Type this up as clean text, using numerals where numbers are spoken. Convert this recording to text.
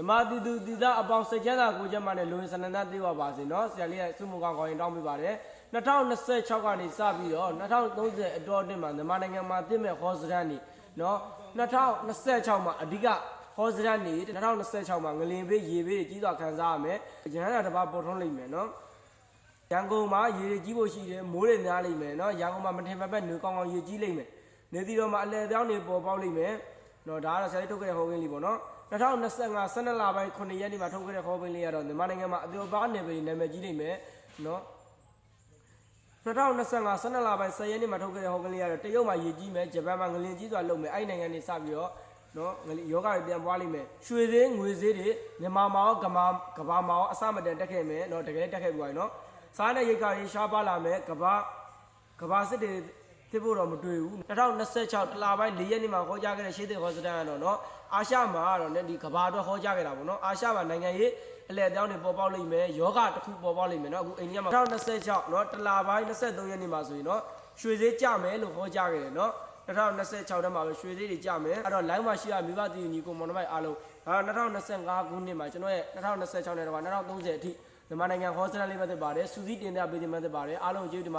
မြန်မာတီသူတီသားအပေါင်းစိတ်ချမ်းသာကိုယ်ကျန်းမာနဲ့လူဝင်စနန္ဒသေးပါစေနော်ဆရာလေးရဲ့စုမှုကောင်းရင်တောင်းပေးပါတယ်2026ကနေစပြီးတော့2030အတော်အတွင်းမှာမြန်မာနိုင်ငံမှာတည်မဲ့ခေါ်စရန်နေနော်2026မှာအဓိကခေါ်စရန်နေ2026မှာငလင်ပေးရေပေးကြီးစွာခံစားရမယ်ရဟန္တာတစ်ပါးပေါ်ထွန်းလိမ့်မယ်နော်ရန်ကုန်မှာရေကြီးဖို့ရှိတယ်မိုးတွေများလိမ့်မယ်နော်ရန်ကုန်မှာမထင်မှတ်နေကောင်းကောင်းရေကြီးလိမ့်မယ်နေပြည်တော်မှာအလဲအပြောင်းတွေပေါ်ပေါက်လိမ့်မယ်နော်ဒါကတော့ဆရာလေးထုတ်ခဲ့တဲ့ဟောကင်းလေးပေါ့နော်2025 12လပိုင်း9ရက်နေ့မှာထုတ်ခဲ့တဲ့ဟောကင်းလေးကတော့မြန်မာနိုင်ငံမှာအပြောပါနယ်ပယ်နာမည်ကြီးလိမ့်မယ်နော်2025 12လပိုင်း10ရက်နေ့မှာထုတ်ခဲ့တဲ့ဟောကင်းလေးကတော့တရုတ်မှာရေကြီးမယ်ဂျပန်မှာငလင်ကြီးစွာလုံမယ်အဲ့နိုင်ငံတွေစပြီးတော့နော်ယောဂတွေပြန်ပွားလိမ့်မယ်ရွှေသေးငွေသေးတွေမြန်မာမှာရောကဘာမှာရောအစမတန်တက်ခဲ့မယ်နော်တကယ်တက်ခဲ့ပြီပါနော်စားတဲ့ရိတ်ကတွေရှားပါလာမယ်ကဘာစစ်တွေဖြစ်ဖို့တော့မတွေ့ဘူး2026တလပိုင်း4ရက်နေ့မှာခေါ်ကြခဲ့တဲ့ရှေ့တဲ့ဟောစတန်ကတော့နော်အာရှမှာကတော့ဒီကဘာအတွက်ခေါ်ကြခဲ့တာပေါ့နော်အာရှမှာနိုင်ငံရေးအလဲအပြောင်းတွေပေါ်ပေါက်လိမ့်မယ်ယောဂတစ်ခုပေါ်ပေါက်လိမ့်မယ်နော်အခုအိန္ဒိယမှာ2026နော်တလပိုင်း23ရက်နေ့မှာဆိုရင်နော်ရွှေသေးကြမယ်လို့ခေါ်ကြခဲ့တယ်နော်2026ထဲမှာပဲရွှေသေးတွေကြမယ်အဲ့တော့ live မှာရှိရမိဘတည်ညီကိုမောင်နှမအားလုံးဒါတော့2025ခုနှစ်မှာကျွန်တော်ရဲ့2026နဲ့တော့2030အထိမြန်မာနိုင်ငံဟောစတန်လေးပဲဖြစ်ပါတယ်စူးစီးတင်ပြပေးခြင်းပဲဖြစ်ပါတယ်အားလုံးကျေးဇူးတင်